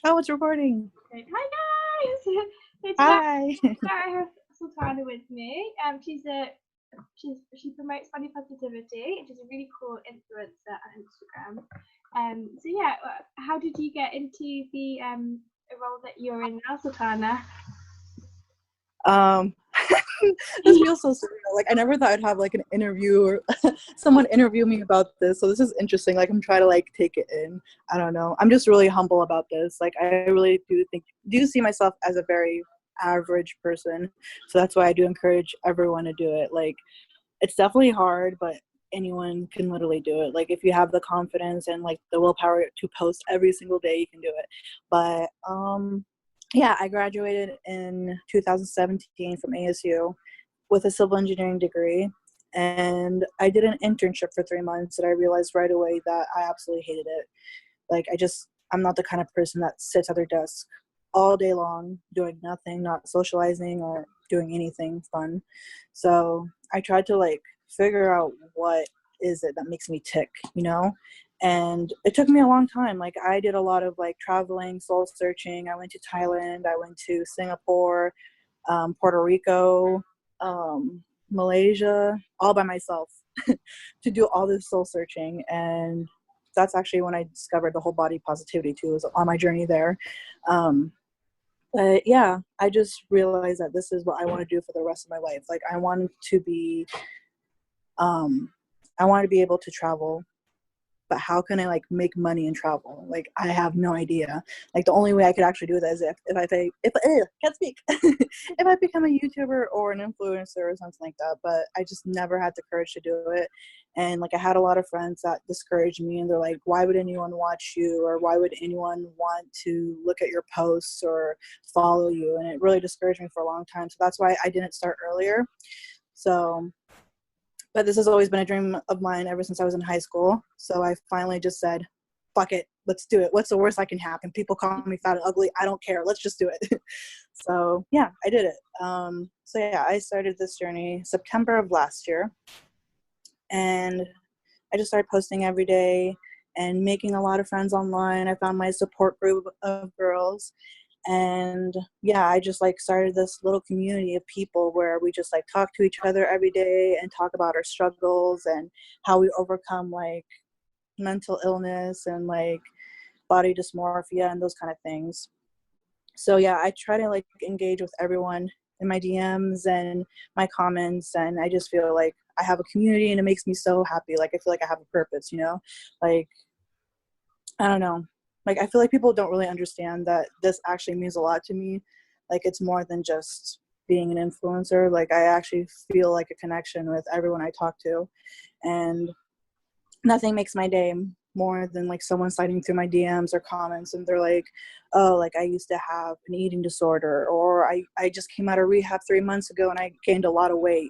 Oh, it's recording. Hi guys! So today Hi. I have Sultana with me. She promotes body positivity and she's a really cool influencer on Instagram. So yeah, how did you get into the role that you're in now, Sultana? um, this feels so surreal. Like I never thought I'd have like an interview or someone interview me about this. So this is interesting. Like I'm trying to like take it in. I don't know. I'm just really humble about this. Like I really do see myself as a very average person. So that's why I do encourage everyone to do it. Like it's definitely hard, but anyone can literally do it. Like if you have the confidence and like the willpower to post every single day, you can do it. But yeah, I graduated in 2017 from ASU with a civil engineering degree, and I did an internship for 3 months, and I realized right away that I absolutely hated it. Like I'm not the kind of person that sits at their desk all day long doing nothing, not socializing or doing anything fun. So I tried to like figure out what is it that makes me tick, you know? And it took me a long time. Like I did a lot of like traveling, soul searching. I went to Thailand, I went to Singapore, Puerto Rico, Malaysia, all by myself to do all this soul searching. And that's actually when I discovered the whole body positivity too, was on my journey there. Um, but yeah, I just realized that this is what I want to do for the rest of my life. Like um, I want to be able to travel, but how can I like make money and travel? Like I have no idea. Like the only way I could actually do that is if can't speak if I become a YouTuber or an influencer or something like that. But I just never had the courage to do it. And like I had a lot of friends that discouraged me, and they're like, why would anyone watch you, or why would anyone want to look at your posts or follow you? And it really discouraged me for a long time. So that's why I didn't start earlier. So but this has always been a dream of mine ever since I was in high school. So I finally just said, fuck it, let's do it. What's the worst that can happen? People call me fat and ugly. I don't care. Let's just do it. So yeah, I did it. So yeah, I started this journey September of last year. And I just started posting every day and making a lot of friends online. I found my support group of girls. And yeah, I just like started this little community of people where we just like talk to each other every day and talk about our struggles and how we overcome like mental illness and like body dysmorphia and those kind of things. So yeah, I try to like engage with everyone in my DMs and my comments, and I just feel like I have a community and it makes me so happy. Like I feel like I have a purpose, you know? Like I don't know. Like I feel like people don't really understand that this actually means a lot to me. Like it's more than just being an influencer. Like I actually feel like a connection with everyone I talk to, and nothing makes my day more than like someone sliding through my DMs or comments and they're like, oh, like I used to have an eating disorder, or I just came out of rehab 3 months ago and I gained a lot of weight,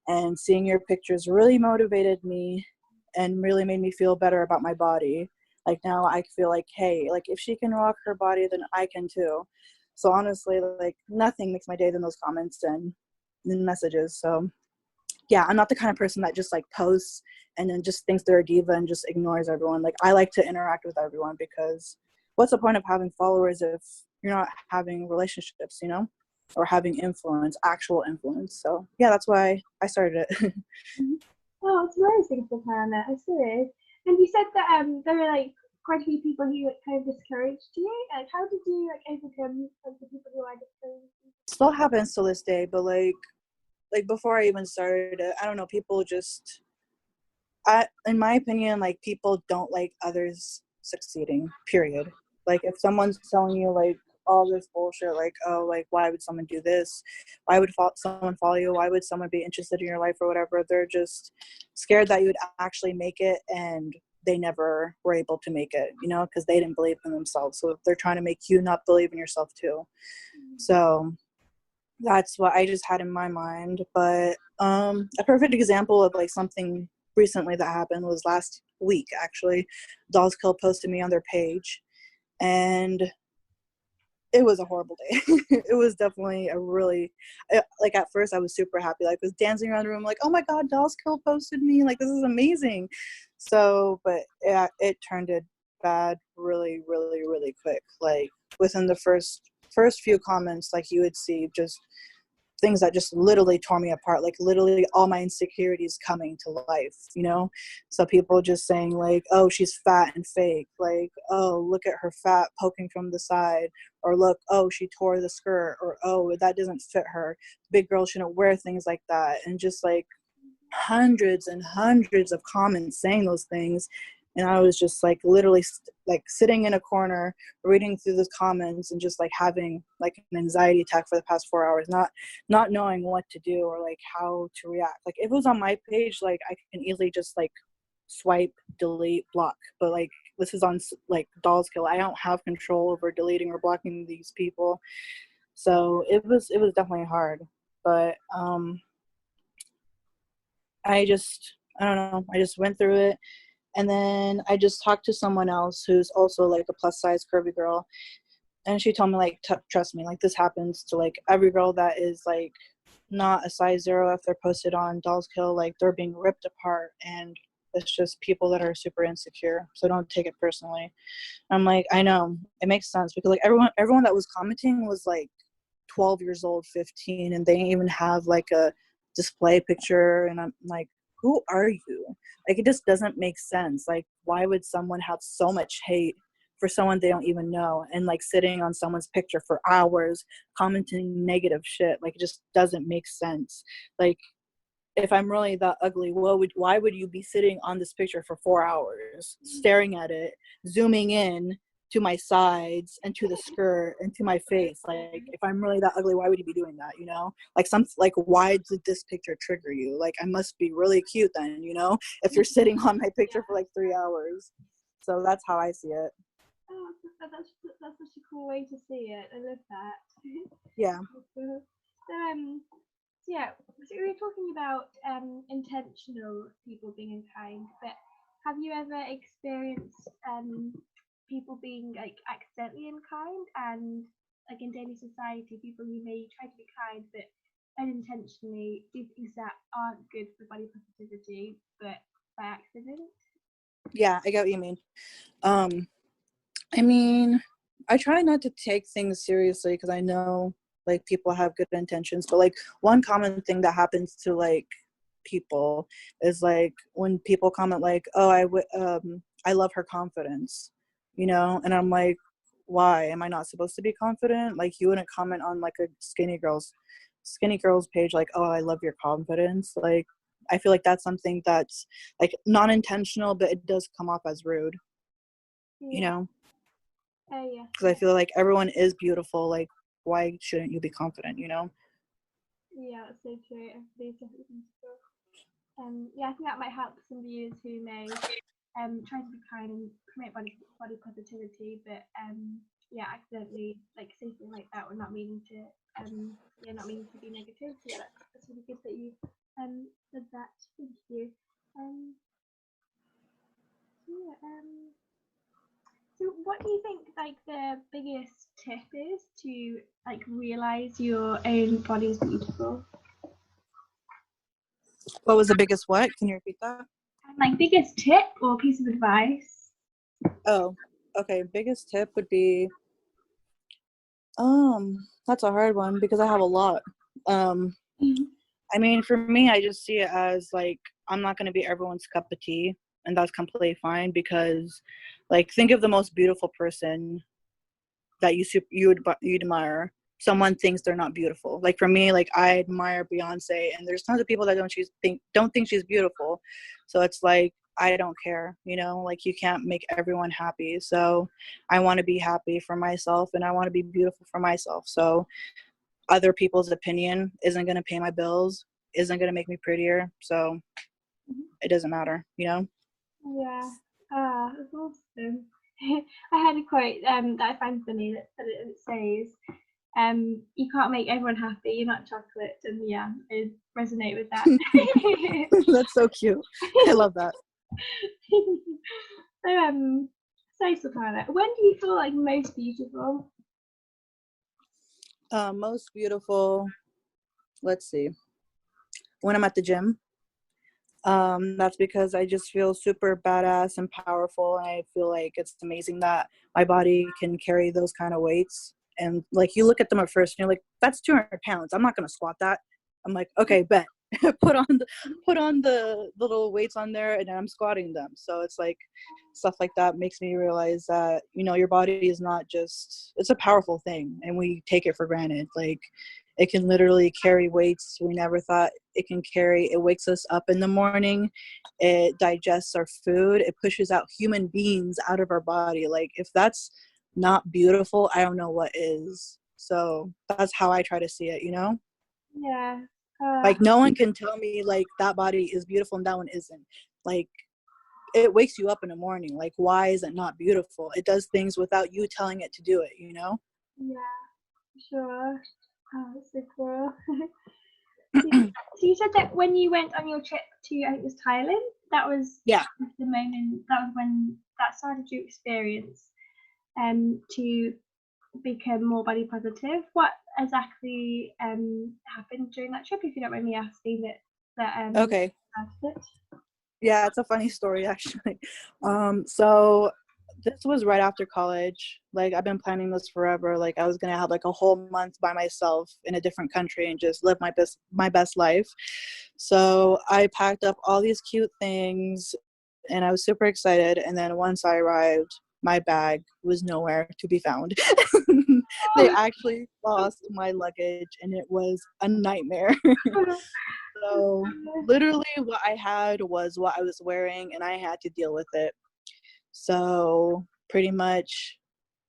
and seeing your pictures really motivated me and really made me feel better about my body. Like now I feel like, hey, like if she can rock her body, then I can too. So honestly, like nothing makes my day than those comments and messages. So yeah, I'm not the kind of person that just like posts and then just thinks they're a diva and just ignores everyone. Like I like to interact with everyone, because what's the point of having followers if you're not having relationships, you know, or having influence, actual influence? So yeah, that's why I started it. Mhm. Oh, it's amazing, Sultana. I see. And you said that there were like quite a few people who like, kind of discouraged you. Like, how did you like overcome like, the people who are discouraged you? Still happens to this day, but like before I even started it, I don't know, people just in my opinion, like people don't like others succeeding, period. Like if someone's telling you like all this bullshit, like, oh, like why would someone do this, why would someone follow you, why would someone be interested in your life or whatever, they're just scared that you would actually make it, and they never were able to make it, you know, because they didn't believe in themselves. So they're trying to make you not believe in yourself too. So that's what I just had in my mind. But a perfect example of like something recently that happened was last week, actually. Dolls Kill posted me on their page, and it was a horrible day. It was definitely a really, like at first I was super happy, like was dancing around the room like, oh my god, Dolls Kill posted me, like this is amazing. So but yeah, it turned it bad really, really, really quick. Like within the first few comments, like you would see just things that just literally tore me apart, like literally all my insecurities coming to life, you know? So people just saying like, oh, she's fat and fake, like, oh, look at her fat poking from the side, or look, oh, she tore the skirt, or oh, that doesn't fit her, big girls shouldn't wear things like that, and just like hundreds and hundreds of comments saying those things. And I was just like literally like sitting in a corner reading through the comments and just like having like an anxiety attack for the past 4 hours, not knowing what to do or like how to react. Like if it was on my page, like I can easily just like swipe, delete, block, but like this is on like Doll's Kill. I don't have control over deleting or blocking these people, so it was definitely hard. But I don't know, I just went through it. And then I just talked to someone else who's also like a plus size curvy girl. And she told me like, trust me, like this happens to like every girl that is like not a size 0. If they're posted on Dolls Kill, like they're being ripped apart, and it's just people that are super insecure. So don't take it personally. I'm like, I know, it makes sense, because like everyone that was commenting was like 12 years old, 15, and they didn't even have like a display picture. And I'm like, who are you? Like, it just doesn't make sense. Like, why would someone have so much hate for someone they don't even know, and like sitting on someone's picture for hours commenting negative shit? Like, it just doesn't make sense. Like, if I'm really that ugly, why would you be sitting on this picture for 4 hours, staring at it, zooming in to my sides and to the skirt and to my face? Like, if I'm really that ugly, why would you be doing that, you know? Like, why did this picture trigger you? Like, I must be really cute then, you know, if you're sitting on my picture for like 3 hours. So that's how I see it. Oh, that's such a cool way to see it. I love that. Yeah. So, yeah, so we were talking about intentional people being unkind, but have you ever experienced people being like accidentally unkind, and like in daily society, people who may try to be kind but unintentionally do things that aren't good for body positivity, but by accident? Yeah, I get what you mean. I mean, I try not to take things seriously because I know like people have good intentions, but like one common thing that happens to like people is like when people comment like, oh, I love her confidence, you know? And I'm like, why am I not supposed to be confident? Like, you wouldn't comment on like a skinny girls page like, oh, I love your confidence. Like, I feel like that's something that's like non-intentional, but it does come off as rude, you Yeah. know? Yeah. Because I feel like everyone is beautiful. Like, why shouldn't you be confident, you know? Yeah, that's so true. Everybody's different things. Yeah, I think that might help some viewers who may try to be kind and promote body positivity, but yeah, accidentally like say something like that, or not meaning to not meaning to be negative. So yeah, that's really good that you said that. Thank you. So yeah, so what do you think like the biggest tip is to like realize your own body is beautiful? What was the biggest what? Can you repeat that? Like biggest tip or piece of advice? Oh, okay. Biggest tip would be, that's a hard one because I have a lot. I mean, for me, I just see it as like, I'm not going to be everyone's cup of tea, and that's completely fine, because like, think of the most beautiful person that you admire. Someone thinks they're not beautiful. Like for me, like I admire Beyonce, and there's tons of people that don't think she's beautiful. So it's like, I don't care, you know, like you can't make everyone happy. So I want to be happy for myself, and I want to be beautiful for myself. So other people's opinion isn't going to pay my bills, isn't going to make me prettier. So it doesn't matter, you know? Yeah. Ah, that's awesome. I had a quote that I find funny that it says, you can't make everyone happy, you're not chocolate. And yeah, I resonate with that. That's so cute. I love that. So Sultana, when do you feel like most beautiful? Most beautiful, let's see, when I'm at the gym. That's because I just feel super badass and powerful, and I feel like it's amazing that my body can carry those kind of weights. And like you look at them at first, and you're like, "That's 200 pounds. I'm not gonna squat that." I'm like, "Okay, bet." Put on the little weights on there, and I'm squatting them. So it's like stuff like that makes me realize that your body is not just, it's a powerful thing, and we take it for granted. Like it can literally carry weights we never thought it can carry. It wakes us up in the morning. It digests our food. It pushes out human beings out of our body. Like if that's not beautiful, I don't know what is. So that's how I try to see it, Yeah. Like no one can tell me like that body is beautiful and that one isn't. Like it wakes you up in the morning. Like why is it not beautiful? It does things without you telling it to do it. Yeah, sure. Oh, that's so cool. So you said that when you went on your trip to, I think it was Thailand, that was Yeah. the moment, that was when that started your experience to become more body positive. What exactly happened during that trip, if you don't mind me asking, that Okay. started it? Yeah, it's a funny story actually. So this was right after college. Like I've been planning this forever. Like I was gonna have like a whole month by myself in a different country and just live my best life. So I packed up all these cute things and I was super excited. And then once I arrived, my bag was nowhere to be found. They actually lost my luggage and it was a nightmare. So literally what I had was what I was wearing and I had to deal with it. So pretty much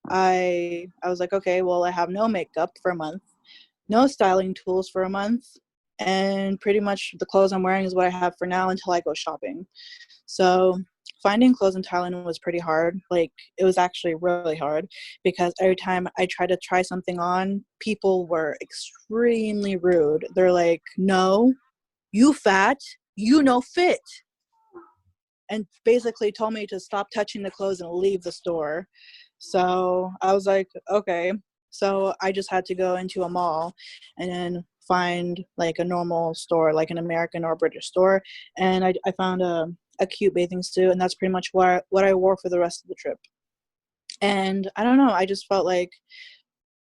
I was like, okay, well I have no makeup for a month, no styling tools for a month, and pretty much the clothes I'm wearing is what I have for now until I go shopping. So finding clothes in Thailand was pretty hard. Like it was actually really hard because every time I tried to try something on, people were extremely rude. They're like, no, you fat, you no fit, and basically told me to stop touching the clothes and leave the store. So I was like, okay. So I just had to go into a mall and then find like a normal store, like an American or British store. And I found a cute bathing suit, and that's pretty much what I wore for the rest of the trip. And I don't know, I just felt like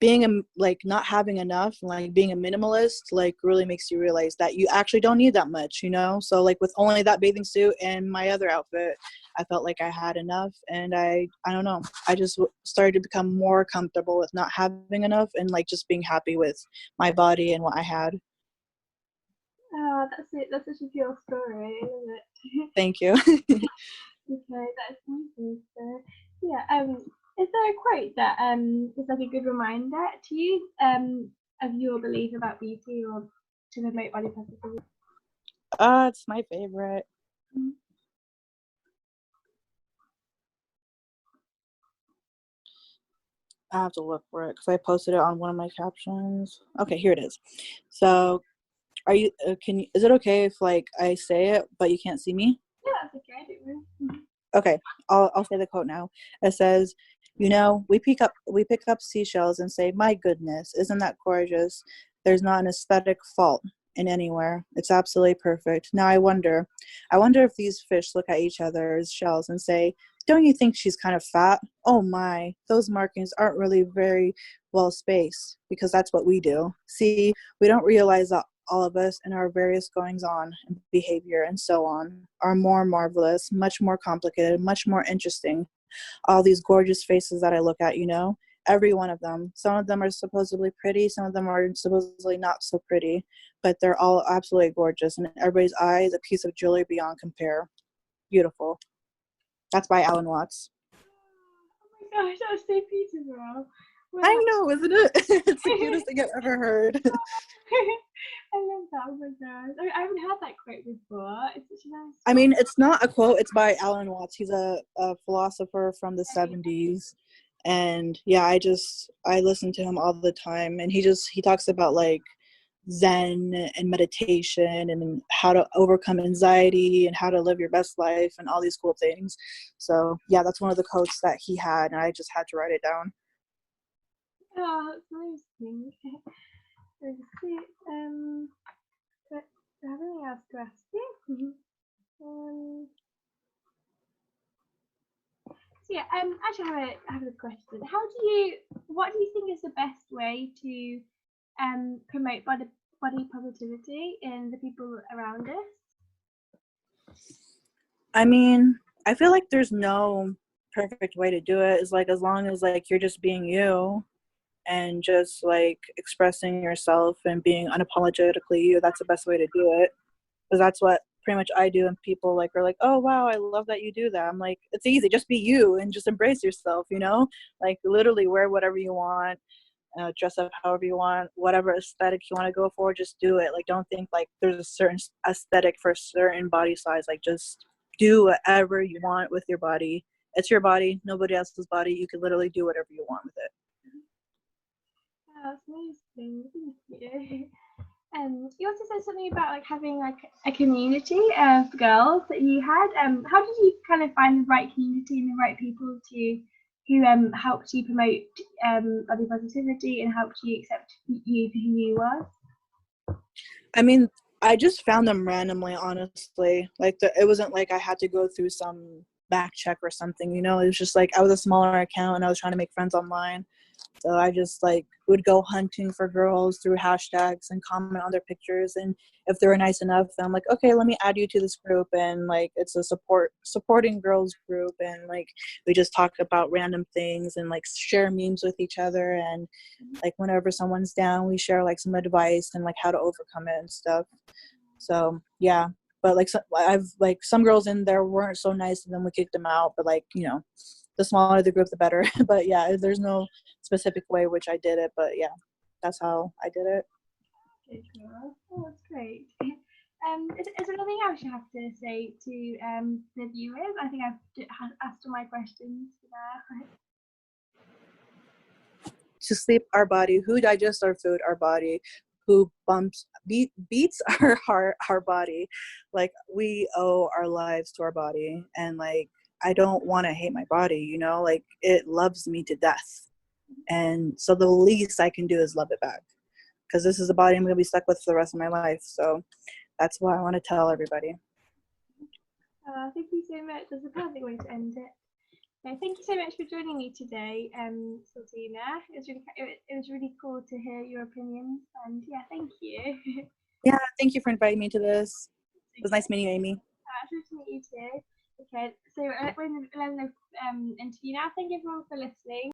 being like not having enough, like being a minimalist, like really makes you realize that you actually don't need that much. So like with only that bathing suit and my other outfit, I felt like I had enough. And I don't know, I just started to become more comfortable with not having enough and like just being happy with my body and what I had. Oh, that's it. That's such a pure story, isn't it? Thank you. Okay, that's amazing. So, yeah, is there a quote that is like a good reminder to you of your belief about beauty or to promote body positivity? It's my favorite. I have to look for it because I posted it on one of my captions. Okay, here it is. So are you is it okay if like I say it but you can't see me? Yeah, that's okay. I don't know. Okay, I'll say the quote now. It says, we pick up seashells and say, "My goodness, isn't that gorgeous?" There's not an aesthetic fault in anywhere. It's absolutely perfect. Now I wonder if these fish look at each other's shells and say, "Don't you think she's kind of fat? Oh my, those markings aren't really very well spaced," because that's what we do. See, we don't realize that all of us and our various goings on and behavior and so on are more marvelous, much more complicated, much more interesting. All these gorgeous faces that I look at, every one of them. Some of them are supposedly pretty, some of them are supposedly not so pretty, but they're all absolutely gorgeous. And everybody's eye is a piece of jewelry beyond compare. Beautiful. That's by Alan Watts. Oh my gosh, that was so beautiful. I Wow. know, isn't it? It's the cutest thing I've ever heard. I love that. Oh my gosh. I haven't heard that quote before. It's such a nice. I mean, it's not a quote, it's by Alan Watts. He's a philosopher from the 70s. And yeah, I listen to him all the time. And he talks about like Zen and meditation and how to overcome anxiety and how to live your best life and all these cool things. So yeah, that's one of the quotes that he had. And I just had to write it down. Oh, that's amazing. Let's see. But I have anything else to ask you? Um, so yeah, actually, I have a question. What do you think is the best way to promote body positivity in the people around us? I mean, I feel like there's no perfect way to do it. It's like as long as like you're just being you and just like expressing yourself and being unapologetically you, that's the best way to do it. Because that's what pretty much I do, and people like are like, oh wow, I love that you do that. I'm like, it's easy, just be you and just embrace yourself, you know, like literally wear whatever you want, dress up however you want, whatever aesthetic you want to go for, just do it. Like don't think like there's a certain aesthetic for a certain body size. Like just do whatever you want with your body. It's your body, nobody else's body. You can literally do whatever you want with it. Oh, that's amazing. Thank you. You also said something about like having like a community of girls that you had. How did you kind of find the right community and the right people to who helped you promote body positivity and helped you accept you for who you were? I mean, I just found them randomly, honestly. Like it wasn't like I had to go through some back check or something, you know. It was just like I was a smaller account and I was trying to make friends online. So I just like would go hunting for girls through hashtags and comment on their pictures, and if they were nice enough, then I'm like, okay, let me add you to this group, and like it's a supporting girls group, and like we just talk about random things and like share memes with each other, and like whenever someone's down, we share like some advice and like how to overcome it and stuff. So yeah, but like I've like some girls in there weren't so nice, and then we kicked them out. But like you know, the smaller the group, the better. But yeah, there's no specific way which I did it. But yeah, that's how I did it. Okay, cool. Oh, that's great. Is there anything else you have to say to the viewers? I think I've asked all my questions for now. To sleep, our body. Who digests our food? Our body. Who beats our heart? Our body. Like we owe our lives to our body, and like I don't want to hate my body. You know, like it loves me to death, and so the least I can do is love it back, because this is a body I'm going to be stuck with for the rest of my life. So that's what I want to tell everybody. Thank you so much. That's a perfect way to end it. Thank you so much for joining me today, Sultina. It was really cool to hear your opinions, and yeah, thank you. Yeah, thank you for inviting me to this. It was nice meeting you, Amy. Nice to meet you too. Okay, so we're in the interview now. Thank you everyone for listening.